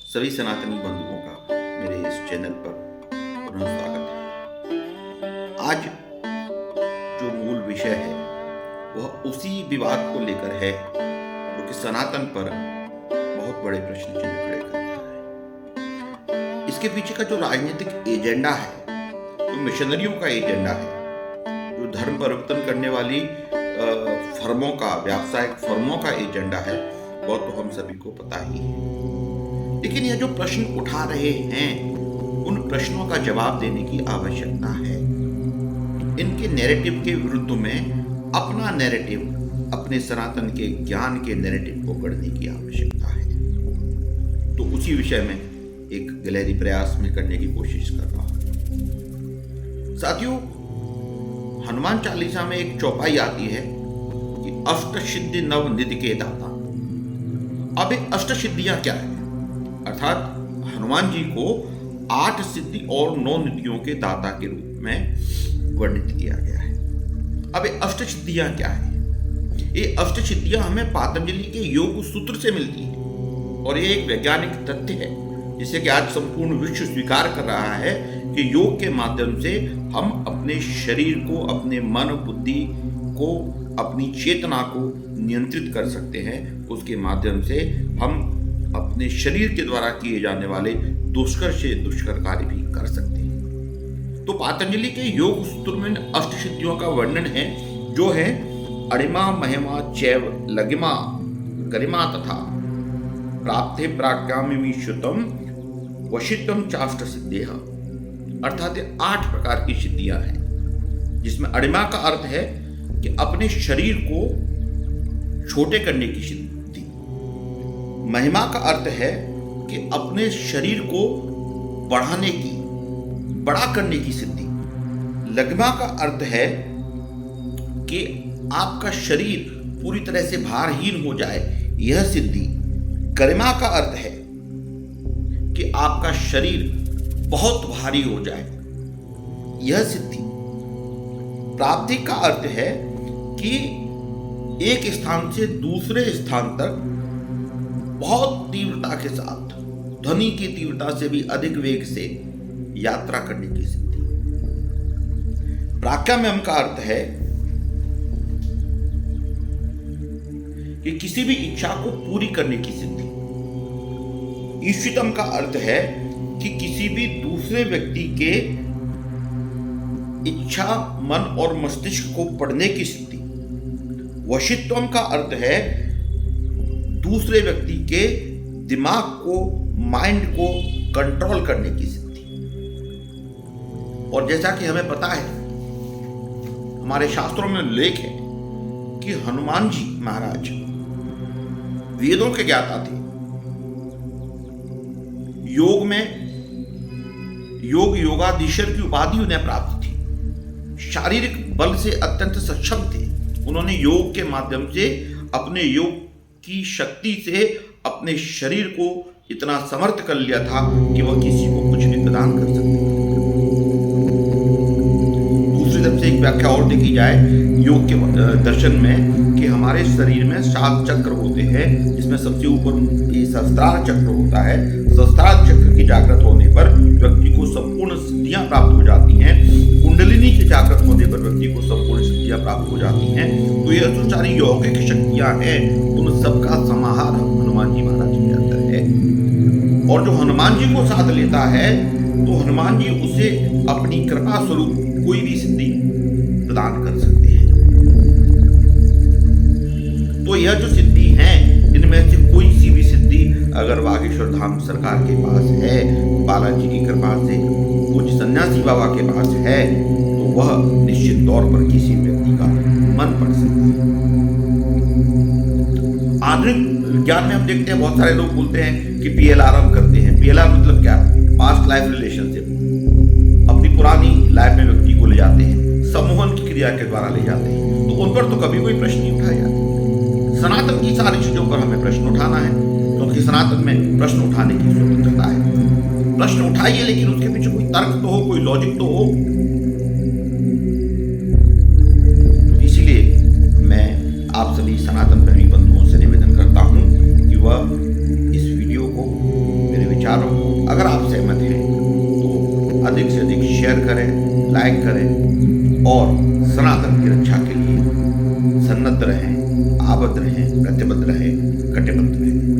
सभी सनातनी बंधुओं का मेरे इस चैनल पर पुनः स्वागत है। आज जो मूल विषय है वह उसी विवाद को लेकर है जो कि सनातन पर बहुत बड़े प्रश्न चिन्ह खड़े कर रहा है। इसके पीछे का जो राजनीतिक एजेंडा है, जो मिशनरियों का एजेंडा है, जो धर्म परिवर्तन करने वाली फर्मों का, व्यावसायिक फर्मों का एजेंडा है, वह तो हम सभी को पता ही है। लेकिन यह जो प्रश्न उठा रहे हैं, उन प्रश्नों का जवाब देने की आवश्यकता है। इनके नैरेटिव के विरुद्ध में अपना नैरेटिव, अपने सनातन के ज्ञान के नैरेटिव को गढ़ने की आवश्यकता है। तो उसी विषय में एक गिलहरी प्रयास में करने की कोशिश कर रहा हूं। साथियों, हनुमान चालीसा में एक चौपाई आती है कि अष्ट सिद्धि नव निधि के दाता। अब ये अष्ट सिद्धियां क्या है? अर्थात हनुमान जी को 8 सिद्धि और 9 निधियों के दाता के रूप में वर्णित किया गया है। अब ये अष्ट सिद्धियां क्या है? ये अष्ट सिद्धियां हमें पातंजलि के योग सूत्र से मिलती है और ये एक वैज्ञानिक तथ्य है जिसे कि आज संपूर्ण विश्व स्वीकार कर रहा है कि योग के माध्यम से हम अपने शरीर को, अपने मन बुद्धि को, अपनी चेतना को नियंत्रित कर सकते हैं। उसके माध्यम से हम अपने शरीर के द्वारा किए जाने वाले दुष्कर से दुष्कर कार्य भी कर सकते हैं। तो पातंजलि के योग सूत्र में अष्ट सिद्धियों का वर्णन है, जो है अणिमा महिमा चैव लगिमा गरिमा तथा प्राप्ते प्राज्ञामि श्रुतम वशितम चाष्ट सिद्धेह। अर्थात 8 प्रकार की सिद्धियां हैं, जिसमें अणिमा का अर्थ है कि अपने शरीर को छोटे करने की सिद्धि, महिमा का अर्थ है कि अपने शरीर को बढ़ाने की, बड़ा करने की सिद्धि, लगिमा का अर्थ है कि आपका शरीर पूरी तरह से भारहीन हो जाए, यह सिद्धि। गरिमा का अर्थ है कि आपका शरीर बहुत भारी हो जाए, यह सिद्धि। प्राप्ति का अर्थ है कि एक स्थान से दूसरे स्थान तक बहुत तीव्रता के साथ, ध्वनि की तीव्रता से भी अधिक वेग से यात्रा करने की सिद्धि। प्राज्ञाम्यम का अर्थ है कि किसी भी इच्छा को पूरी करने की सिद्धि। ईशितम का अर्थ है कि किसी भी दूसरे व्यक्ति के इच्छा, मन और मस्तिष्क को पढ़ने की सिद्धि। वशित्वम का अर्थ है दूसरे व्यक्ति के दिमाग को, माइंड को कंट्रोल करने की सिद्धि। और जैसा कि हमें पता है, हमारे शास्त्रों में उल्लेख है कि हनुमान जी महाराज वेदों के ज्ञाता थे। योग में योगाधीश्वर की उपाधि उन्हें प्राप्त थी। शारीरिक बल से अत्यंत सक्षम थे। उन्होंने योग के माध्यम से, अपने योग की शक्ति से अपने शरीर को इतना समर्थ कर लिया था कि वह किसी को कुछ भी प्रदान कर सकते थे। दूसरी तरफ से एक व्याख्या और देखी जाए योग के दर्शन में कि हमारे शरीर में 7 चक्र होते हैं, जिसमें सबसे ऊपर ये सहस्त्रार चक्र होता है। सहस्त्रार चक्र की जागृत होने पर व्यक्ति को संपूर्ण सिद्धियां प्राप्त हो जाती हैं। कुंडलिनी के जागृत होने पर व्यक्ति को संपूर्ण सिद्धियां प्राप्त हो जाती हैं। तो यह जो सारी यौगिक शक्तियां हैं, उन सबका समाहार हनुमान जी महाराज के अंदर है। और जो हनुमान जी को साथ लेता है, तो हनुमान जी उसे अपनी कृपा स्वरूप कोई भी सिद्धि प्रदान कर सकते हैं। तो यह जो सिद्धि है, इनमें से कोई सी भी सिद्धि अगर बागेश्वर धाम सरकार के पास है, बालाजी की कृपा से कुछ सन्यासी बाबा के पास है, तो वह निश्चित तौर पर किसी व्यक्ति का मन पड़ सकता है। आधुनिक विज्ञान में हम देखते हैं, बहुत सारे लोग बोलते हैं कि PLR हम करते हैं। PLR मतलब क्या? Past life relationship. अपनी पुरानी लाइफ में व्यक्ति को ले जाते हैं, सम्मोहन की क्रिया के द्वारा ले जाते हैं। तो उन पर तो कभी कोई प्रश्न नहीं उठाया जाता। सनातन की सारी चीजों पर हमें प्रश्न उठाना है, क्योंकि सनातन में प्रश्न उठाने की स्वतंत्रता है। प्रश्न उठाइए, लेकिन उसके पीछे कोई तर्क तो हो, कोई लॉजिक तो हो। इसलिए मैं आप सभी सनातन प्रेमी बंधुओं से निवेदन करता हूं कि वह इस वीडियो को मेरे विचार अगर आप सहमत हैं तो अधिक से अधिक शेयर करें, लाइक करें और सनातन की रक्षा के लिए सन्नद्ध रहें, आबद्ध रहें, प्रतिबद्ध रहें, कटिबद्ध रहें।